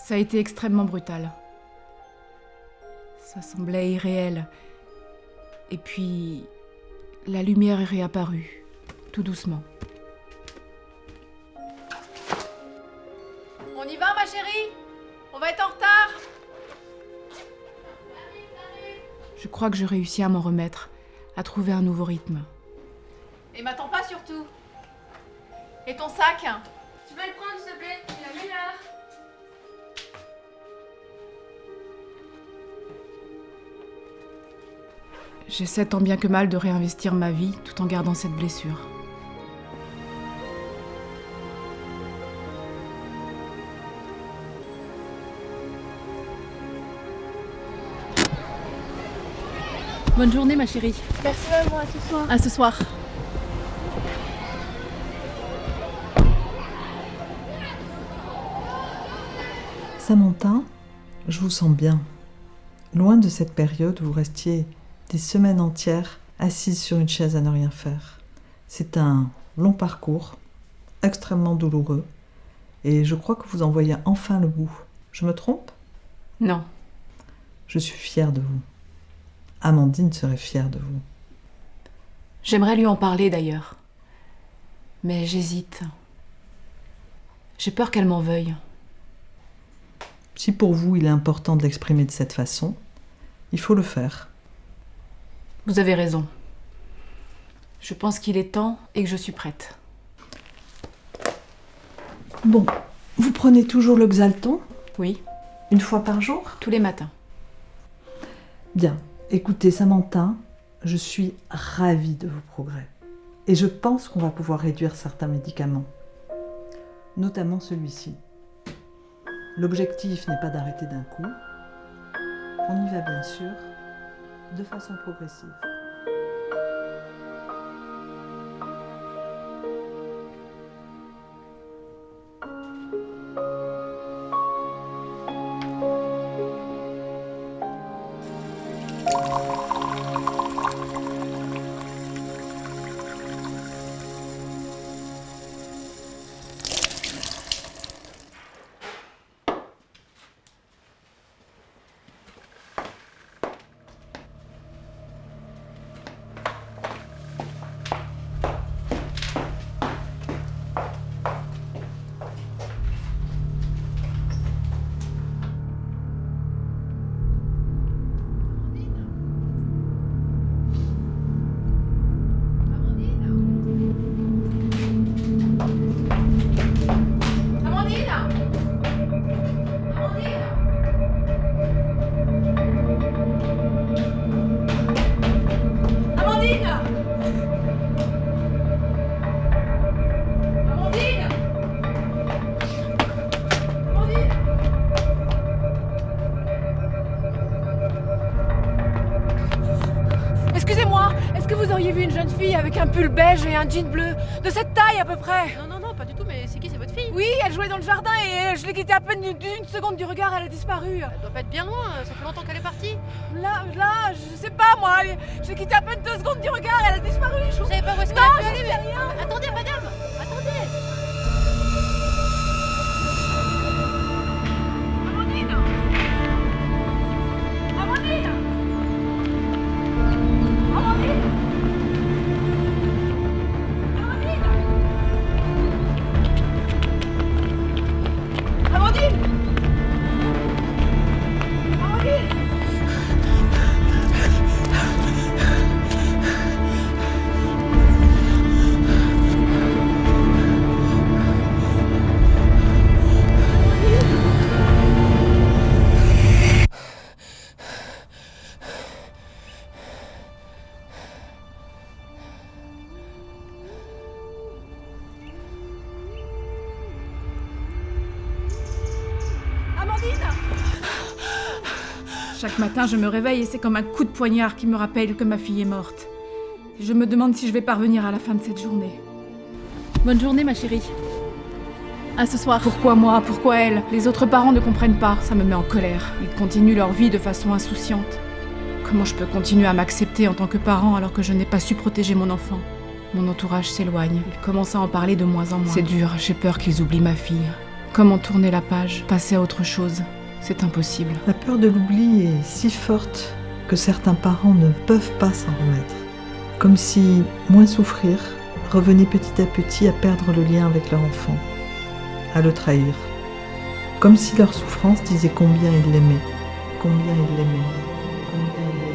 Ça a été extrêmement brutal. Ça semblait irréel. Et puis, la lumière est réapparue, tout doucement. On y va, ma chérie? On va être en retard. Je crois que je réussis à m'en remettre, à trouver un nouveau rythme. Et m'attends pas surtout. Et ton sac? Tu vas le prendre, s'il te plaît, c'est la meilleure. J'essaie tant bien que mal de réinvestir ma vie tout en gardant cette blessure. Bonne journée, ma chérie. Merci maman, à ce soir. À ce soir. Samantha, je vous sens bien. Loin de cette période où vous restiez des semaines entières assise sur une chaise à ne rien faire. C'est un long parcours, extrêmement douloureux, et je crois que vous en voyez enfin le bout. Je me trompe ? Non. Je suis fière de vous. Amandine serait fière de vous. J'aimerais lui en parler d'ailleurs. Mais j'hésite. J'ai peur qu'elle m'en veuille. Si pour vous il est important de l'exprimer de cette façon, il faut le faire. Vous avez raison. Je pense qu'il est temps et que je suis prête. Bon, vous prenez toujours le Xalton ? Oui, Une fois par jour ? tous les matins. Bien. Écoutez, Samantha, je suis ravie de vos progrès. Et je pense qu'on va pouvoir réduire certains médicaments. Notamment celui-ci. L'objectif n'est pas d'arrêter d'un coup. On y va bien sûr, de façon progressive. Excusez-moi, est-ce que vous auriez vu une jeune fille avec un pull beige et un jean bleu? De cette taille à peu près? Non, pas du tout, mais c'est qui, c'est votre fille? Oui, elle jouait dans le jardin et je l'ai quittée à peine d'une seconde du regard, elle a disparu. Elle doit pas être bien loin, ça fait longtemps qu'elle est partie. Là, je sais pas moi, je l'ai quittée à peine 2 secondes du regard, elle a disparu. Vous savez pas où est-ce qu'elle Non, a pu j'en aller, sais mais... rien. Attendez, madame, attendez. Amandine! Amandine! Amandine! Amandine! Amandine! Amandine! Chaque matin, je me réveille et c'est comme un coup de poignard qui me rappelle que ma fille est morte. Je me demande si je vais parvenir à la fin de cette journée. Bonne journée, ma chérie. À ce soir. Pourquoi moi? Pourquoi elle? Les autres parents ne comprennent pas, ça me met en colère. Ils continuent leur vie de façon insouciante. Comment je peux continuer à m'accepter en tant que parent alors que je n'ai pas su protéger mon enfant? Mon entourage s'éloigne. Ils commencent à en parler de moins en moins. C'est dur, j'ai peur qu'ils oublient ma fille. Comment tourner la page, passer à autre chose? C'est impossible. La peur de l'oubli est si forte que certains parents ne peuvent pas s'en remettre. Comme si moins souffrir revenait petit à petit à perdre le lien avec leur enfant, à le trahir. Comme si leur souffrance disait combien ils l'aimaient, combien ils l'aimaient, combien ils l'aimaient.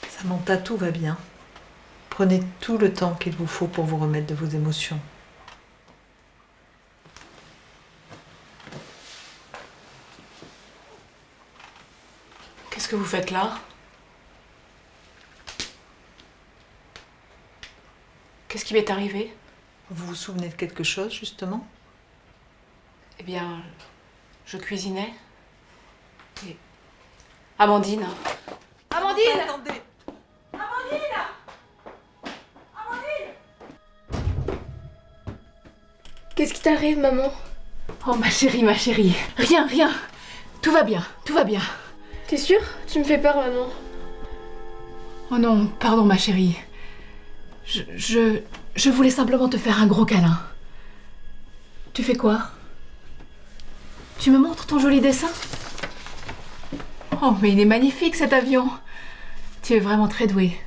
Samantha, tout va bien. Prenez tout le temps qu'il vous faut pour vous remettre de vos émotions. Qu'est-ce que vous faites là? Qu'est-ce qui m'est arrivé? Vous vous souvenez de quelque chose, justement? Eh bien, je cuisinais. Et... Amandine. Amandine! Attendez! Qu'est-ce qui t'arrive, maman? Oh ma chérie. Rien, rien. Tout va bien, tout va bien. T'es sûre? Tu me fais peur, maman. Oh non, pardon ma chérie. Je voulais simplement te faire un gros câlin. Tu fais quoi? Tu me montres ton joli dessin? Oh mais il est magnifique cet avion. Tu es vraiment très douée.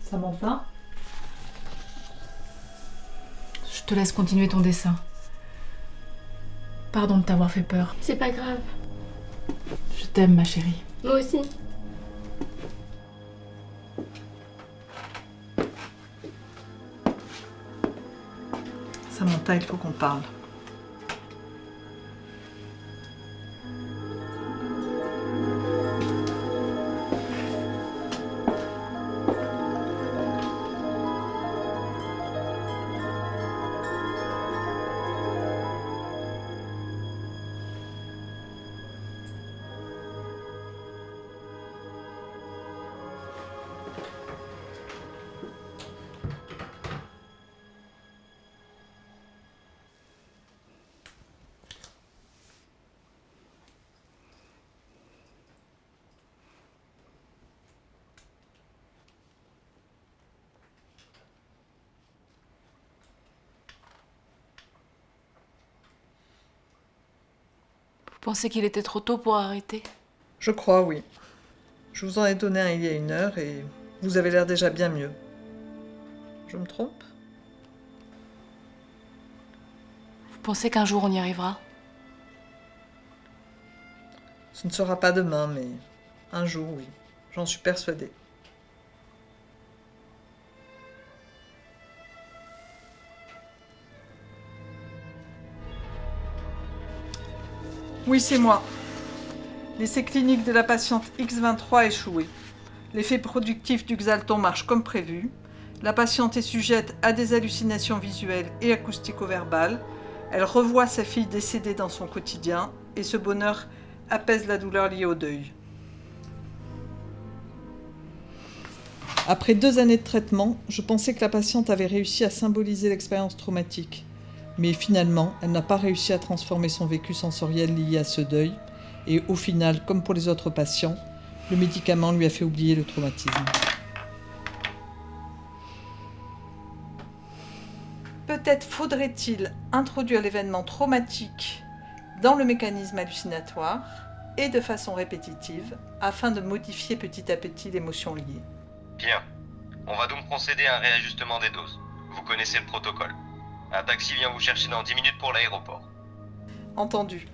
Samantha? Je te laisse continuer ton dessin. Pardon de t'avoir fait peur. C'est pas grave. Je t'aime ma chérie. Moi aussi. Samantha, il faut qu'on parle. Vous pensez qu'il était trop tôt pour arrêter? Je crois, oui. Je vous en ai donné un il y a 1 heure et vous avez l'air déjà bien mieux. Je me trompe? Vous pensez qu'un jour on y arrivera? Ce ne sera pas demain, mais un jour, oui. J'en suis persuadée. Oui, c'est moi. L'essai clinique de la patiente X23 a échoué. L'effet productif du Xalton marche comme prévu. La patiente est sujette à des hallucinations visuelles et acoustico-verbales. Elle revoit sa fille décédée dans son quotidien et ce bonheur apaise la douleur liée au deuil. Après 2 années de traitement, je pensais que la patiente avait réussi à symboliser l'expérience traumatique. Mais finalement, elle n'a pas réussi à transformer son vécu sensoriel lié à ce deuil. Et au final, comme pour les autres patients, le médicament lui a fait oublier le traumatisme. Peut-être faudrait-il introduire l'événement traumatique dans le mécanisme hallucinatoire et de façon répétitive afin de modifier petit à petit l'émotion liée. Bien. On va donc procéder à un réajustement des doses. Vous connaissez le protocole. Un taxi vient vous chercher dans 10 minutes pour l'aéroport. Entendu.